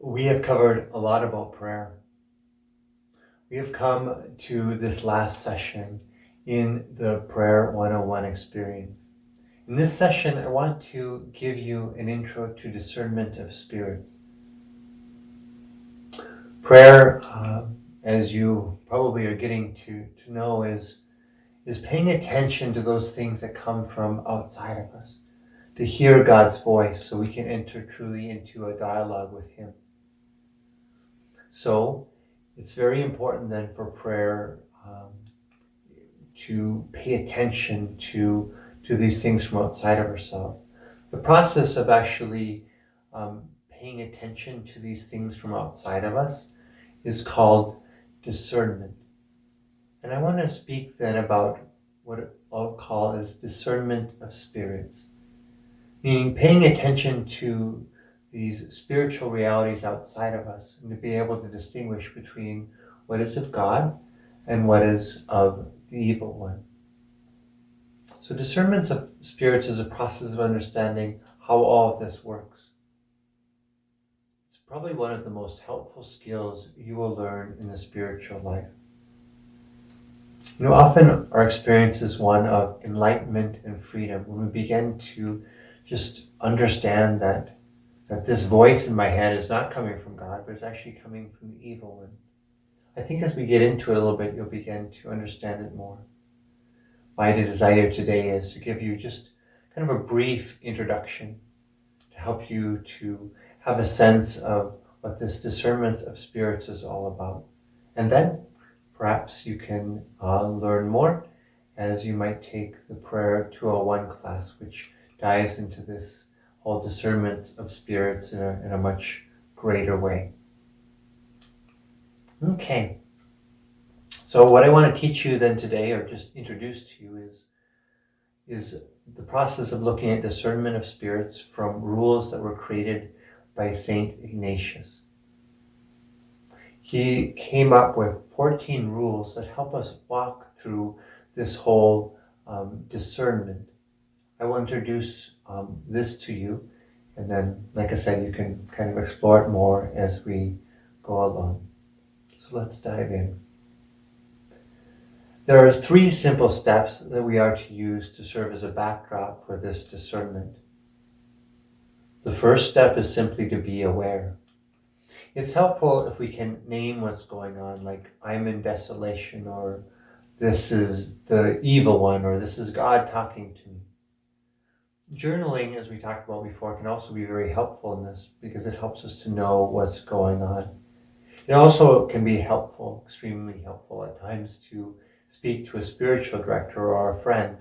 We have covered a lot about prayer. We have come to this last session in the Prayer 101 experience. In this session, I want to give you an intro to Discernment of Spirits. Prayer, as you probably are getting to know, is paying attention to those things that come from outside of us, to hear God's voice so we can enter truly into a dialogue with Him. So it's very important then for prayer to pay attention to these things from outside of ourselves. The process of actually paying attention to these things from outside of us is called discernment. And I want to speak then about what I'll call as discernment of spirits, meaning paying attention to these spiritual realities outside of us and to be able to distinguish between what is of God and what is of the evil one. So discernments of spirits is a process of understanding how all of this works. It's probably one of the most helpful skills you will learn in the spiritual life. Often our experience is one of enlightenment and freedom when we begin to just understand that this voice in my head is not coming from God, but it's actually coming from the evil one. I think as we get into it a little bit, you'll begin to understand it more. My desire today is to give you just kind of a brief introduction to help you to have a sense of what this discernment of spirits is all about. And then perhaps you can learn more as you might take the Prayer 201 class, which dives into this whole discernment of spirits in a much greater way. Okay. So what I want to teach you then today, or just introduce to you, is the process of looking at discernment of spirits from rules that were created by Saint Ignatius. He came up with 14 rules that help us walk through this whole discernment. I will introduce this to you, and then, like I said, you can kind of explore it more as we go along. So let's dive in. There are 3 simple steps that we are to use to serve as a backdrop for this discernment. The first step is simply to be aware. It's helpful if we can name what's going on, like I'm in desolation, or this is the evil one, or this is God talking to me. Journaling, as we talked about before, can also be very helpful in this because it helps us to know what's going on. It also can be helpful, extremely helpful at times, to speak to a spiritual director or a friend,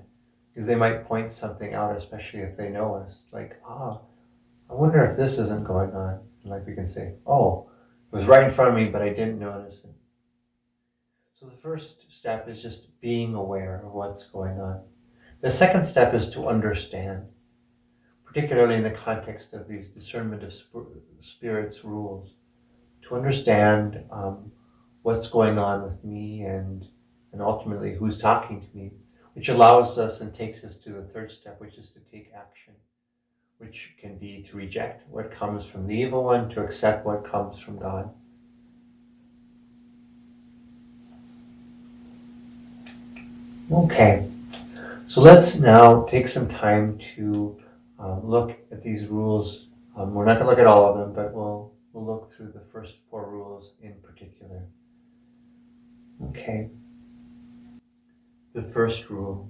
because they might point something out, especially if they know us. Like, I wonder if this isn't going on. And like we can say, it was right in front of me, but I didn't notice it. So the first step is just being aware of what's going on. The second step is to understand, particularly in the context of these discernment of spirits rules, to understand what's going on with me and ultimately who's talking to me, which allows us and takes us to the third step, which is to take action, which can be to reject what comes from the evil one, to accept what comes from God. Okay, so let's now take some time to look at these rules. We're not going to look at all of them, but we'll look through the first 4 rules in particular. Okay. The first rule.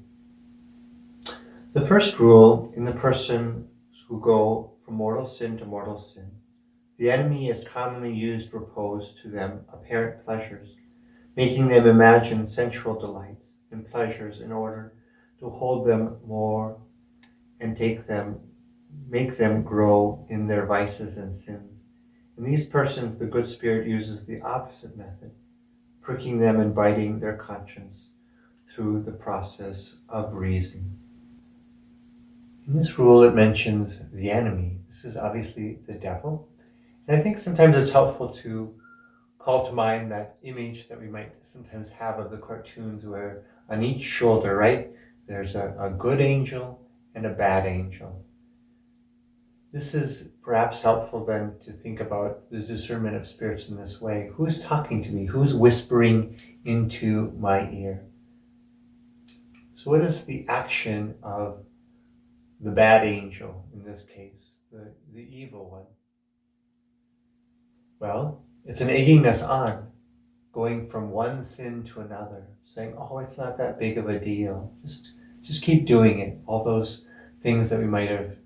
The first rule in the persons who go from mortal sin to mortal sin. The enemy is commonly used to propose to them apparent pleasures, making them imagine sensual delights and pleasures in order to hold them more and make them grow in their vices and sins. In these persons, the good spirit uses the opposite method, pricking them and biting their conscience through the process of reason. In this rule, it mentions the enemy. This is obviously the devil. And I think sometimes it's helpful to call to mind that image that we might sometimes have of the cartoons where on each shoulder, right, there's a good angel and a bad angel. This is perhaps helpful then to think about the discernment of spirits in this way. Who's talking to me? Who's whispering into my ear? So what is the action of the bad angel in this case, the evil one? Well, it's an egging us on, going from one sin to another, saying, oh, it's not that big of a deal. Just keep doing it. All those things that we might have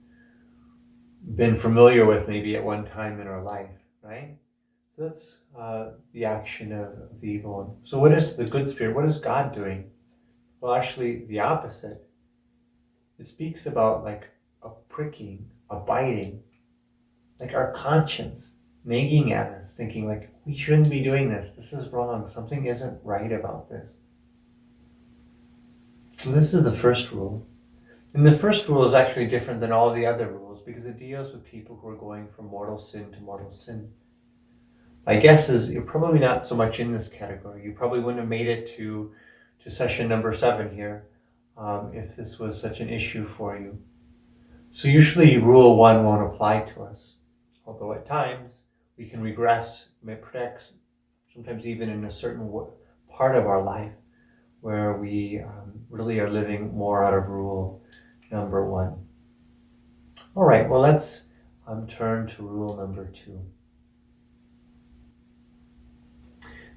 been familiar with maybe at one time in our life, right? So that's the action of the evil one. So what is the good spirit? What is God doing? Well, actually, the opposite. It speaks about like a pricking, a biting, like our conscience nagging at us, thinking like, we shouldn't be doing this. This is wrong. Something isn't right about this. So this is the first rule. And the first rule is actually different than all the other rules because it deals with people who are going from mortal sin to mortal sin. My guess is you're probably not so much in this category. You probably wouldn't have made it to session number 7 here if this was such an issue for you. So usually rule 1 won't apply to us, although at times we can regress, protect, sometimes even in a certain part of our life where we really are living more out of rule number 1. All right, well, let's turn to rule number 2.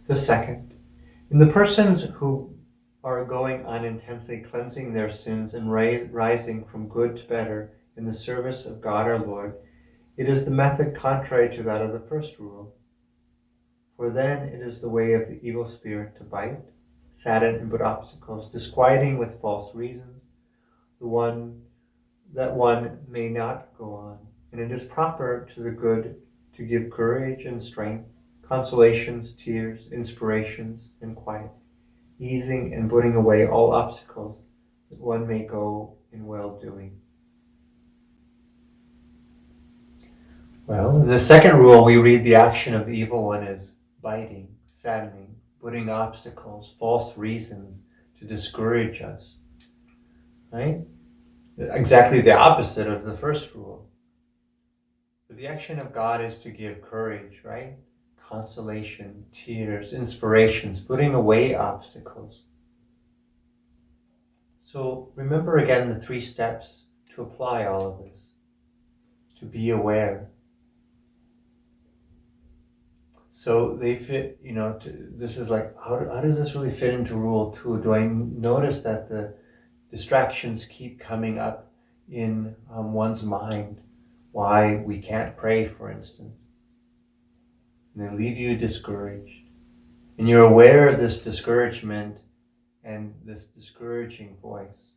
The second, in the persons who are going on intensely cleansing their sins and rising from good to better in the service of God our Lord, it is the method contrary to that of the first rule. For then it is the way of the evil spirit to bite, sadden, and put obstacles, disquieting with false reasons, that one may not go on. And it is proper to the good to give courage and strength, consolations, tears, inspirations, and quiet, easing and putting away all obstacles, that one may go in well-doing. Well, in the second rule, we read the action of the evil one is biting, saddening, putting obstacles, false reasons to discourage us, right? Exactly the opposite of the first rule. But the action of God is to give courage, right? Consolation, tears, inspirations, putting away obstacles. So remember again the 3 steps to apply all of this. To be aware. So they fit, this is like, how does this really fit into rule 2? Do I notice that the distractions keep coming up in one's mind? Why we can't pray, for instance. And they leave you discouraged. And you're aware of this discouragement and this discouraging voice.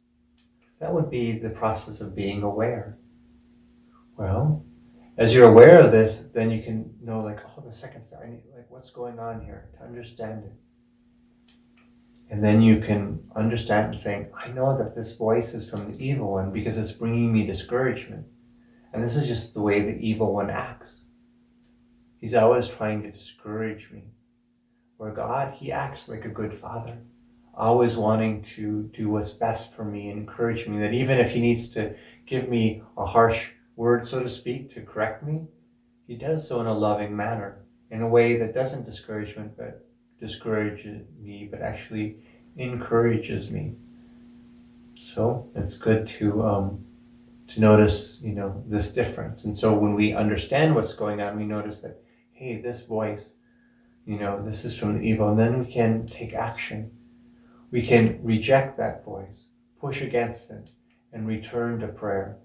That would be the process of being aware. Well, as you're aware of this, then you can know like, oh, the second step, I need, like, what's going on here to understand it. And then you can understand and saying, I know that this voice is from the evil one because it's bringing me discouragement. And this is just the way the evil one acts. He's always trying to discourage me. Where God, he acts like a good father, always wanting to do what's best for me and encourage me, that even if he needs to give me a harsh word, so to speak, to correct me, he does so in a loving manner, in a way that doesn't discourage me, but actually encourages me. So it's good to notice, this difference. And so when we understand what's going on, we notice that, hey, this voice, this is from the evil, and then we can take action. We can reject that voice, push against it, and return to prayer,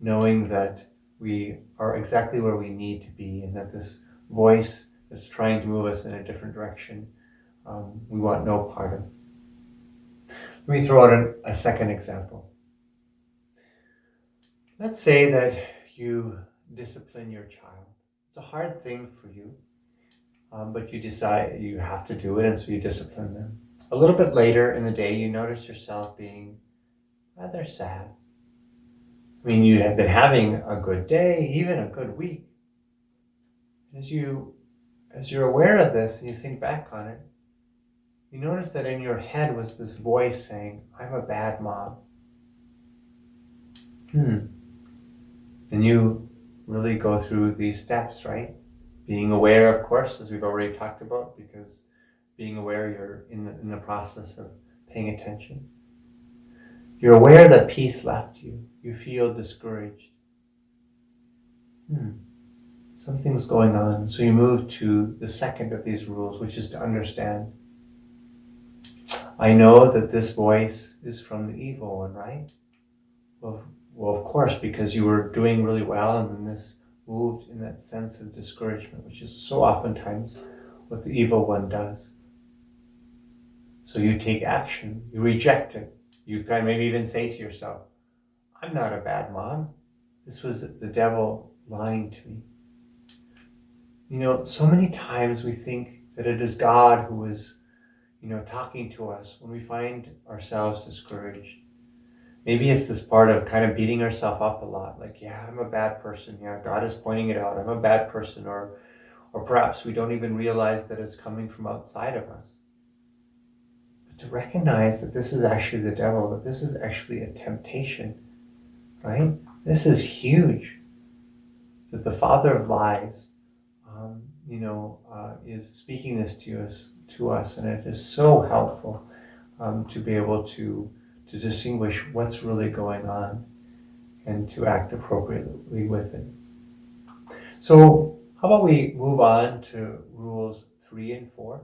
knowing that we are exactly where we need to be, and that this voice that's trying to move us in a different direction, we want no part of. Let me throw out a second example. Let's say that you discipline your child. It's a hard thing for you, but you decide you have to do it, and so you discipline them. A little bit later in the day, you notice yourself being rather sad. I mean, you have been having a good day, even a good week. As you're aware of this and you think back on it, you notice that in your head was this voice saying, I'm a bad mom. And And you really go through these steps, right? Being aware, of course, as we've already talked about, because being aware, you're in the process of paying attention. You're aware that peace left you. You feel discouraged. Something's going on. So you move to the second of these rules, which is to understand. I know that this voice is from the evil one, right? Well, of course, because you were doing really well, and then this moved in that sense of discouragement, which is so oftentimes what the evil one does. So you take action, you reject it. You kind of maybe even say to yourself, I'm not a bad mom. This was the devil lying to me. You know, so many times we think that it is God who is, talking to us when we find ourselves discouraged. Maybe it's this part of kind of beating ourselves up a lot. Like, yeah, I'm a bad person. Yeah, God is pointing it out. I'm a bad person. Or perhaps we don't even realize that it's coming from outside of us. But to recognize that this is actually the devil, that this is actually a temptation, right? This is huge. That the father of lies, is speaking this to us, and it is so helpful to be able to distinguish what's really going on and to act appropriately with it. So how about we move on to rules 3 and 4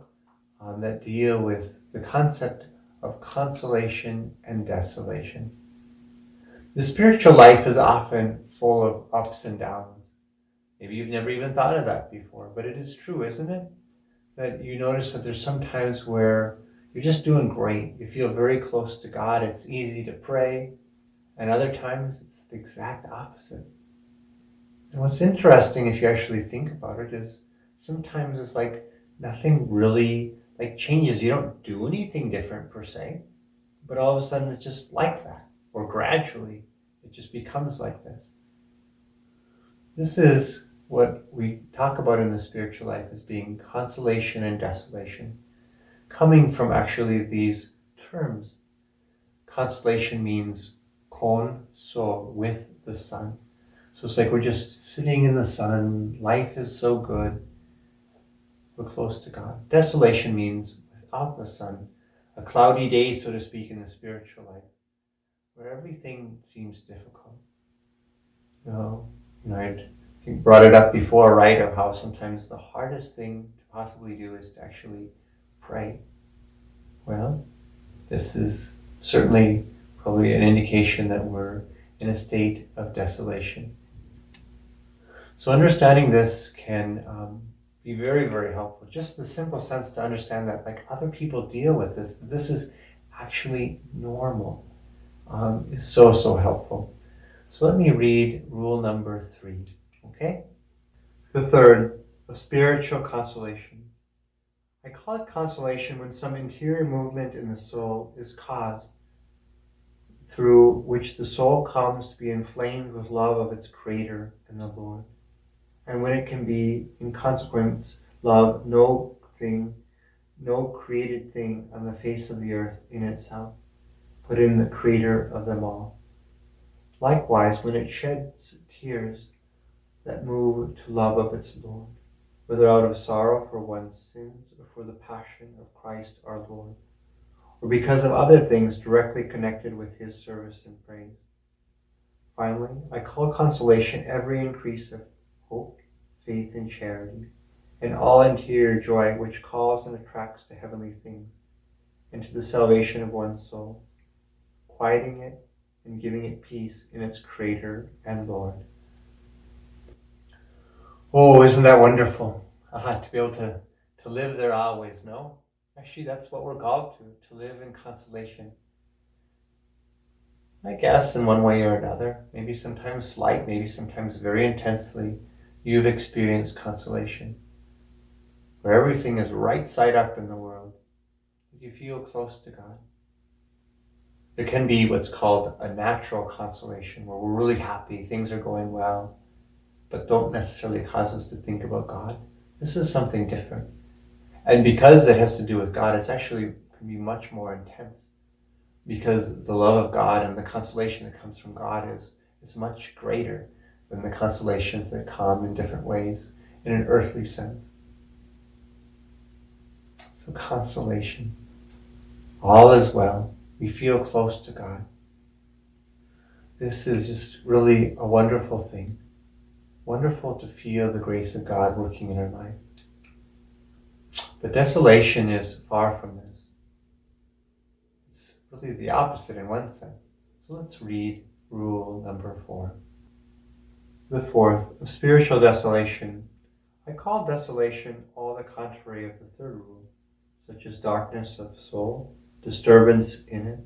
that deal with the concept of consolation and desolation. The spiritual life is often full of ups and downs. Maybe you've never even thought of that before, but it is true, isn't it? That you notice that there's some times where you're just doing great. You feel very close to God. It's easy to pray. And other times it's the exact opposite. And what's interesting, if you actually think about it, is sometimes it's like nothing really changes. You don't do anything different per se, but all of a sudden it's just like that. Or gradually it just becomes like this. This is what we talk about in the spiritual life as being consolation and desolation, coming from actually these terms. Consolation means console, with the sun. So it's like we're just sitting in the sun, life is so good, we're close to God. Desolation means without the sun, a cloudy day, so to speak, in the spiritual life, where everything seems difficult. I brought it up before, right, of how sometimes the hardest thing to possibly do is to actually pray. Well, this is certainly probably an indication that we're in a state of desolation. So understanding this can be very, very helpful. Just the simple sense to understand that other people deal with this, that this is actually normal, is so, so helpful. So let me read rule number 3, okay? The third, a spiritual consolation. I call it consolation when some interior movement in the soul is caused, through which the soul comes to be inflamed with love of its Creator and the Lord, and when it can be, in consequence, love no created thing on the face of the earth in itself, but in the Creator of them all. Likewise, when it sheds tears that move to love of its Lord, whether out of sorrow for one's sins or for the passion of Christ our Lord, or because of other things directly connected with his service and praise. Finally, I call consolation every increase of hope, faith, and charity, and all interior joy which calls and attracts to heavenly things, and to the salvation of one's soul, quieting it and giving it peace in its Creator and Lord. Oh, isn't that wonderful? To be able to live there always, no? Actually, that's what we're called to live in consolation. I guess in one way or another, maybe sometimes slight, maybe sometimes very intensely, you've experienced consolation, where everything is right side up in the world. You feel close to God. There can be what's called a natural consolation, where we're really happy, things are going well, but don't necessarily cause us to think about God. This is something different. And because it has to do with God, it's actually can be much more intense, because the love of God and the consolation that comes from God is much greater than the consolations that come in different ways in an earthly sense. So consolation. All is well. We feel close to God. This is just really a wonderful thing. Wonderful to feel the grace of God working in our life. But desolation is far from this. It's really the opposite in one sense. So let's read rule number 4. The fourth, of spiritual desolation. I call desolation all the contrary of the third rule, such as darkness of soul, disturbance in it,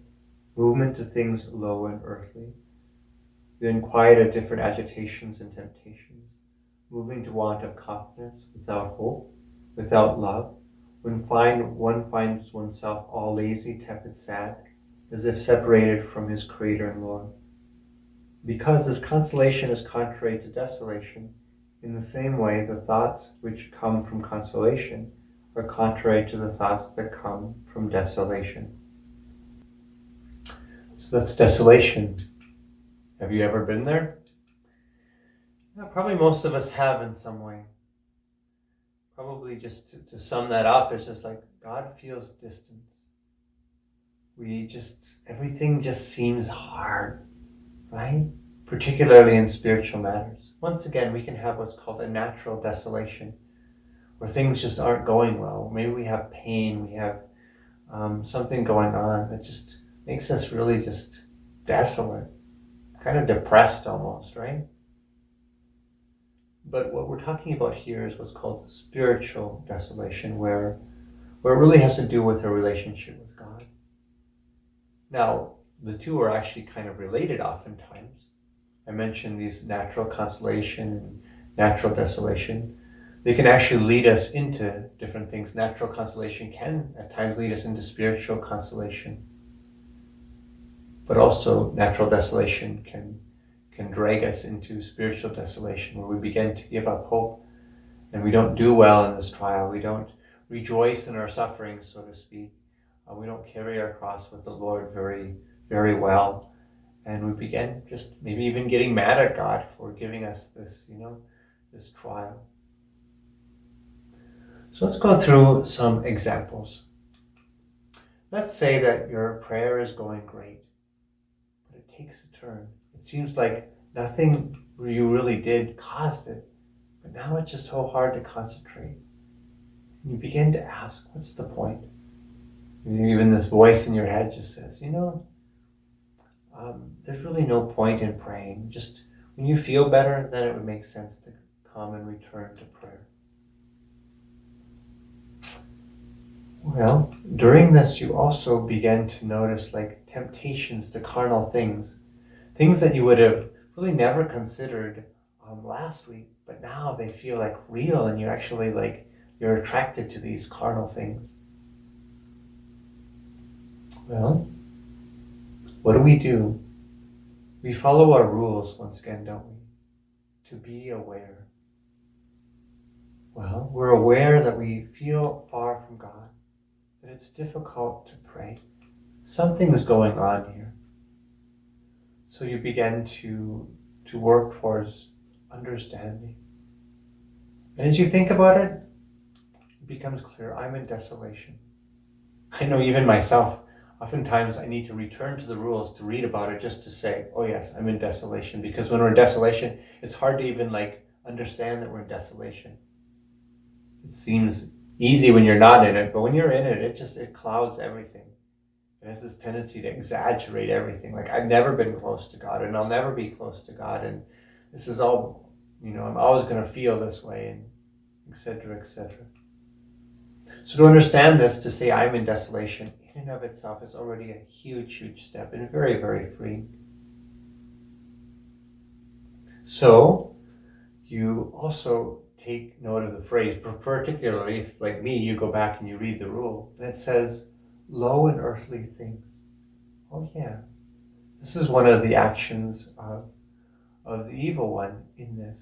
movement to things low and earthly, then quiet of different agitations and temptations, moving to want of confidence, without hope, without love, when one finds oneself all lazy, tepid, sad, as if separated from his Creator and Lord. Because this consolation is contrary to desolation, in the same way the thoughts which come from consolation are contrary to the thoughts that come from desolation. So that's desolation. Have you ever been there? Yeah, probably most of us have in some way. Probably just to sum that up, it's just like God feels distance. Everything just seems hard, right? Particularly in spiritual matters. Once again, we can have what's called a natural desolation, where things just aren't going well. Maybe we have pain, we have something going on that just makes us really just desolate, kind of depressed almost, right? But what we're talking about here is what's called spiritual desolation, where it really has to do with a relationship with God. Now, the two are actually kind of related oftentimes. I mentioned these natural consolation and natural desolation. They can actually lead us into different things. Natural consolation can at times lead us into spiritual consolation. But also natural desolation can drag us into spiritual desolation, where we begin to give up hope and we don't do well in this trial. We don't rejoice in our suffering, so to speak. We don't carry our cross with the Lord very, very well. And we begin just maybe even getting mad at God for giving us this, this trial. So let's go through some examples. Let's say that your prayer is going great, but it takes a turn. It seems like nothing you really did caused it, but now it's just so hard to concentrate. And you begin to ask, what's the point? And even this voice in your head just says, there's really no point in praying. Just when you feel better, then it would make sense to come and return to prayer. Well, during this, you also begin to notice like temptations to carnal things that you would have really never considered last week, but now they feel like real, and you're attracted to these carnal things. Well, what do? We follow our rules once again, don't we? To be aware. Well, we're aware that we feel far from God, that it's difficult to pray. Something is going on here. So you begin to work towards understanding. And as you think about it, it becomes clear, I'm in desolation. I know even myself, oftentimes I need to return to the rules to read about it just to say, oh yes, I'm in desolation. Because when we're in desolation, it's hard to even understand that we're in desolation. It seems easy when you're not in it, but when you're in it, it clouds everything. It has this tendency to exaggerate everything. Like, I've never been close to God, and I'll never be close to God, and this is all, I'm always going to feel this way, and etc., etc. So to understand this, to say I'm in desolation, in and of itself is already a huge, huge step, and very, very freeing. So you also take note of the phrase, particularly if, like me, you go back and you read the rule, and it says, low and earthly things. Oh yeah, this is one of the actions of the evil one in this,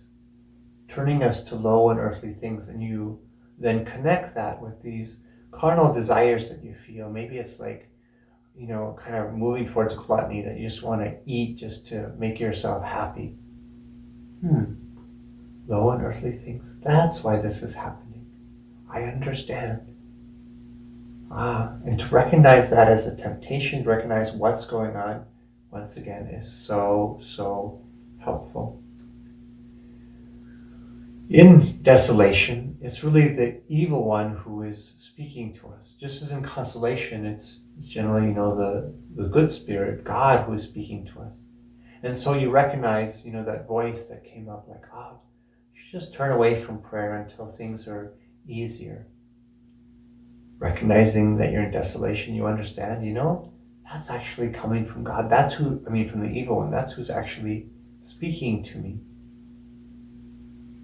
turning us to low and earthly things, and you then connect that with these carnal desires that you feel. Maybe it's kind of moving towards gluttony, that you just want to eat just to make yourself happy. Low and earthly things. That's why this is happening. I understand. And to recognize that as a temptation, to recognize what's going on, once again, is so helpful. In desolation, it's really the evil one who is speaking to us. Just as in consolation, it's generally, the good spirit, God, who is speaking to us. And so you recognize, that voice that came up like, you should just turn away from prayer until things are easier. Recognizing that you're in desolation, you understand, that's actually coming from God. From the evil one. That's who's actually speaking to me.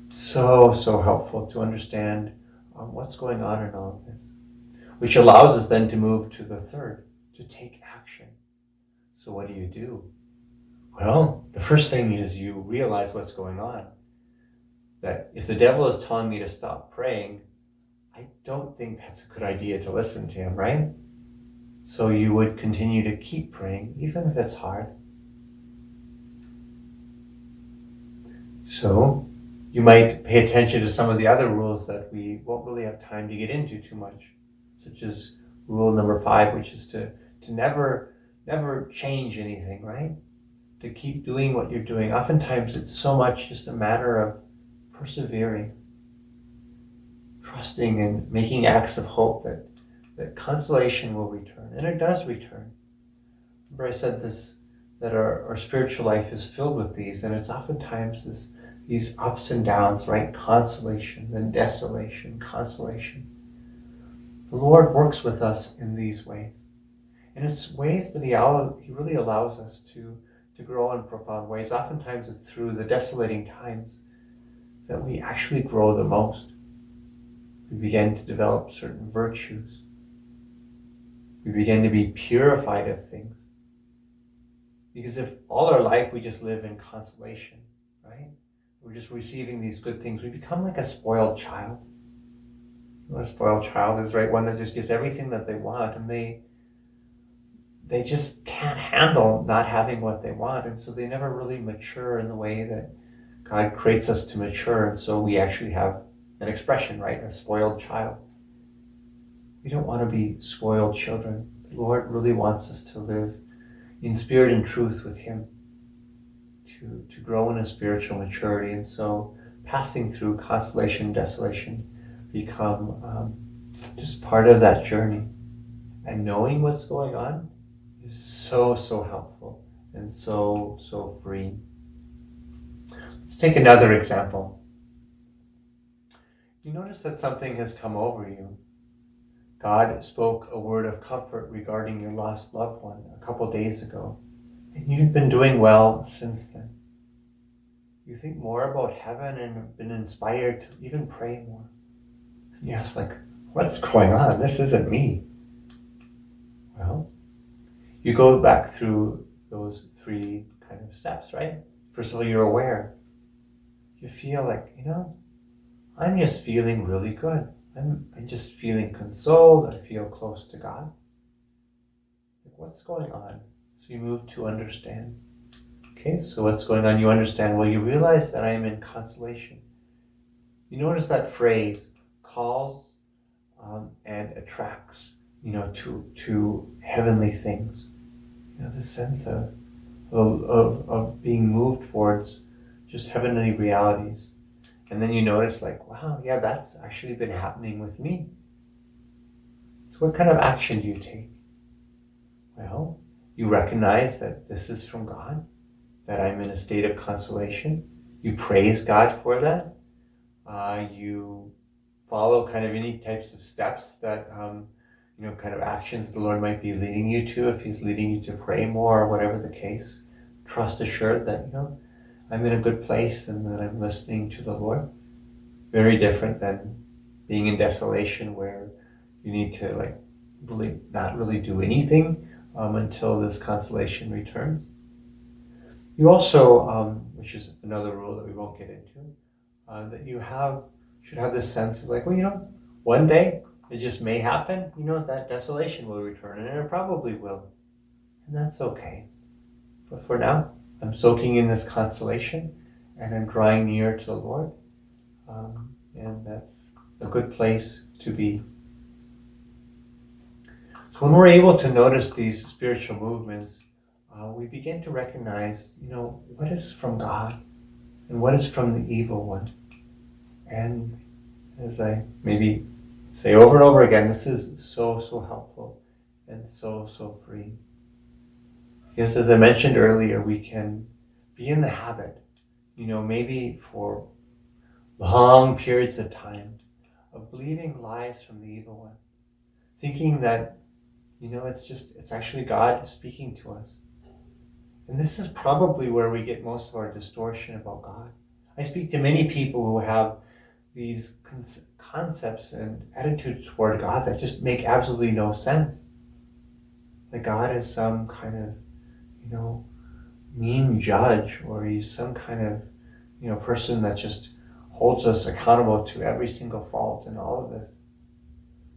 So helpful to understand what's going on in all of this, which allows us then to move to the third, to take action. So what do? Well, the first thing is you realize what's going on. That if the devil is telling me to stop praying, I don't think that's a good idea to listen to him, right? So you would continue to keep praying, even if it's hard. So you might pay attention to some of the other rules that we won't really have time to get into too much, such as rule number 5, which is to never change anything, right? To keep doing what you're doing. Oftentimes it's so much just a matter of persevering, trusting and making acts of hope that consolation will return. And it does return. Remember I said this, that our spiritual life is filled with these, and it's oftentimes these ups and downs, right? Consolation, then desolation, consolation. The Lord works with us in these ways. And it's ways that He really allows us to grow in profound ways. Oftentimes it's through the desolating times that we actually grow the most. We begin to develop certain virtues. We begin to be purified of things. Because if all our life we just live in consolation, right? We're just receiving these good things. We become like a spoiled child. You know what a spoiled child is, right? One that just gets everything that they want, and they just can't handle not having what they want, and so they never really mature in the way that God creates us to mature, and so we actually have an expression, right? A spoiled child. We don't want to be spoiled children. The Lord really wants us to live in spirit and truth with Him, to grow in a spiritual maturity, and so passing through consolation and desolation become just part of that journey. And knowing what's going on is so helpful and so freeing. Let's take another example. You notice that something has come over you. God spoke a word of comfort regarding your lost loved one a couple days ago, and you've been doing well since then. You think more about heaven and have been inspired to even pray more. And you ask, what's going on? This isn't me. Well, you go back through those 3 kind of steps, right? First of all, you're aware. You feel like, I'm just feeling really good. I'm just feeling consoled. I feel close to God. What's going on? So you move to understand. Okay, so what's going on? You understand. Well, you realize that I am in consolation. You notice that phrase, calls and attracts, to heavenly things. This sense of being moved towards just heavenly realities. And then you notice wow, yeah, that's actually been happening with me. So what kind of action do you take? Well, you recognize that this is from God, that I'm in a state of consolation. You praise God for that. You follow kind of any types of steps that, kind of actions the Lord might be leading you to, if He's leading you to pray more or whatever the case. Trust assured that, I'm in a good place and that I'm listening to the Lord. Very different than being in desolation where you need to really not really do anything until this consolation returns. You also, which is another rule that we won't get into, that you should have this sense of one day it just may happen, that desolation will return, and it probably will. And that's okay. But for now, I'm soaking in this consolation, and in drawing near to the Lord. And that's a good place to be. So when we're able to notice these spiritual movements, we begin to recognize, what is from God and what is from the evil one. And as I maybe say over and over again, this is so, so helpful and so, so freeing. Because as I mentioned earlier, we can be in the habit, maybe for long periods of time, of believing lies from the evil one, thinking that, it's actually God speaking to us. And this is probably where we get most of our distortion about God. I speak to many people who have these concepts and attitudes toward God that just make absolutely no sense. That God is some kind of, mean judge, or he's some kind of, person that just holds us accountable to every single fault and all of this.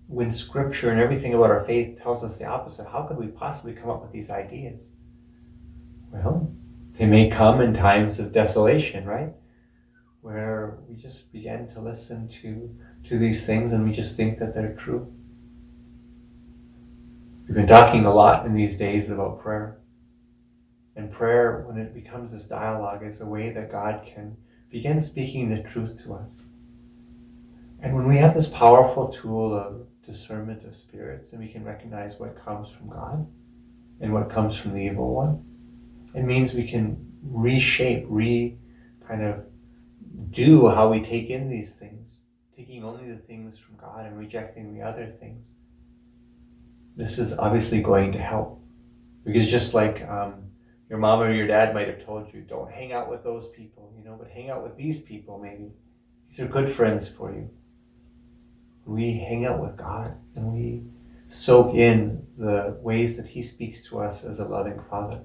When scripture and everything about our faith tells us the opposite, how could we possibly come up with these ideas? Well, they may come in times of desolation, right? Where we just begin to listen to these things and we just think that they're true. We've been talking a lot in these days about prayer. And prayer, when it becomes this dialogue, is a way that God can begin speaking the truth to us. And when we have this powerful tool of discernment of spirits, and we can recognize what comes from God and what comes from the evil one, it means we can reshape, kind of do how we take in these things, taking only the things from God and rejecting the other things. This is obviously going to help. Because just like your mom or your dad might have told you, don't hang out with those people, but hang out with these people maybe. These are good friends for you. We hang out with God and we soak in the ways that he speaks to us as a loving Father.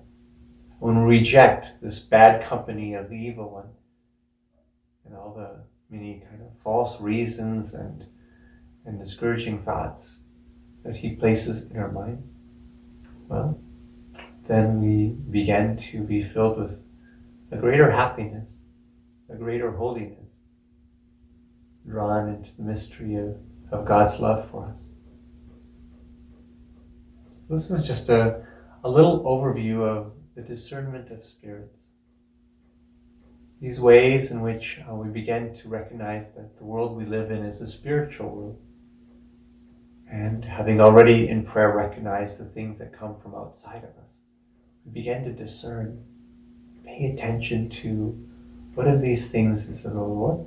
When we reject this bad company of the evil one and all the many kind of false reasons and discouraging thoughts that he places in our minds, well, then we begin to be filled with a greater happiness, a greater holiness, drawn into the mystery of God's love for us. So this is just a little overview of the discernment of spirits. These ways in which we begin to recognize that the world we live in is a spiritual world. And having already in prayer recognized the things that come from outside of us, we begin to discern, pay attention to what of these things is of the Lord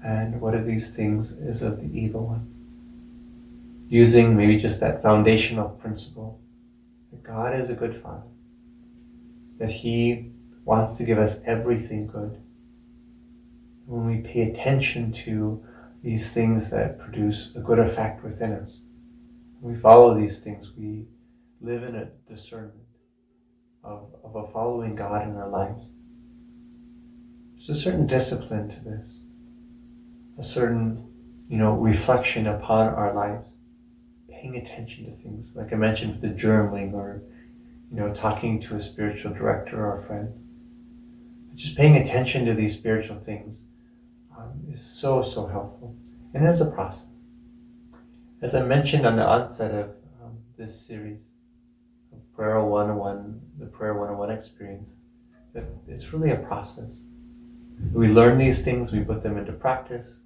and what of these things is of the evil one. Using maybe just that foundational principle that God is a good Father, that he wants to give us everything good. When we pay attention to these things that produce a good effect within us, when we follow these things, we live in a discernment of a following God in our lives. There's a certain discipline to this, a certain, reflection upon our lives, paying attention to things, like I mentioned with the journaling or, talking to a spiritual director or a friend. Just paying attention to these spiritual things is so, so helpful. And it's a process. As I mentioned on the onset of this series, of Prayer 101, the Prayer 101 experience, that it's really a process. We learn these things, we put them into practice,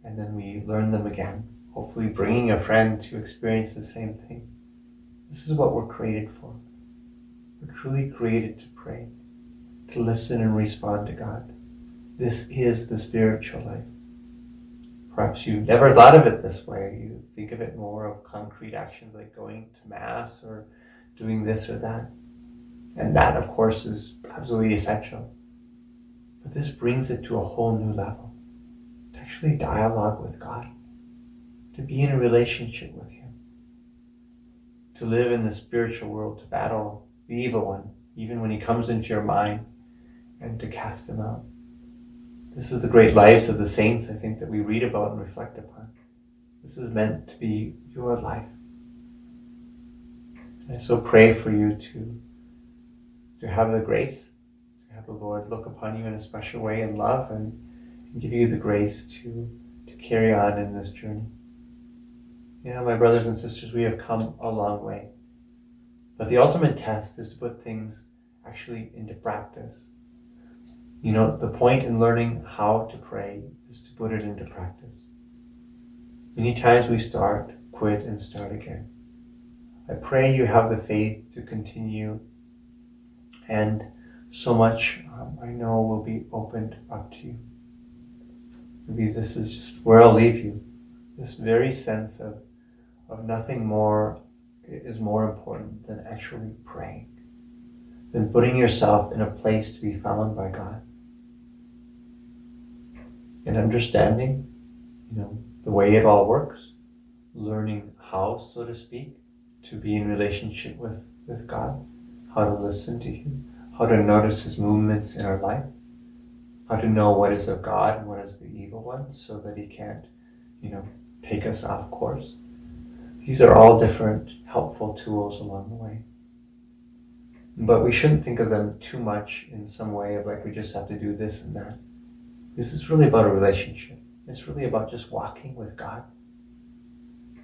and then we learn them again, hopefully bringing a friend to experience the same thing. This is what we're created for. We're truly created to pray, to listen and respond to God. This is the spiritual life. Perhaps you've never thought of it this way. You think of it more of concrete actions like going to Mass or doing this or that. And that, of course, is absolutely essential. But this brings it to a whole new level. To actually dialogue with God. To be in a relationship with him. To live in the spiritual world, to battle the evil one, even when he comes into your mind, and to cast him out. This is the great lives of the saints, I think, that we read about and reflect upon. This is meant to be your life. And I so pray for you to have the grace, to have the Lord look upon you in a special way in love and give you the grace to carry on in this journey. My brothers and sisters, we have come a long way. But the ultimate test is to put things actually into practice. The point in learning how to pray is to put it into practice. Many times we start, quit, and start again. I pray you have the faith to continue, and so much I know will be opened up to you. Maybe this is just where I'll leave you. This very sense of nothing more is more important than actually praying, than putting yourself in a place to be found by God. And understanding, the way it all works, learning how, so to speak, to be in relationship with God, how to listen to Him, how to notice His movements in our life, how to know what is of God and what is the evil one so that He can't, take us off course. These are all different helpful tools along the way. But we shouldn't think of them too much in some way of like we just have to do this and that. This is really about a relationship. It's really about just walking with God.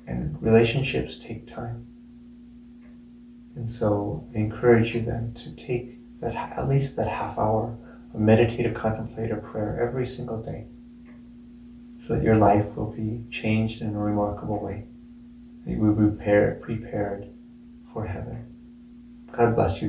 And relationships take time. And so I encourage you then to take that at least that half hour of meditative, contemplative prayer every single day, so that your life will be changed in a remarkable way. That you will be prepared for heaven. God bless you.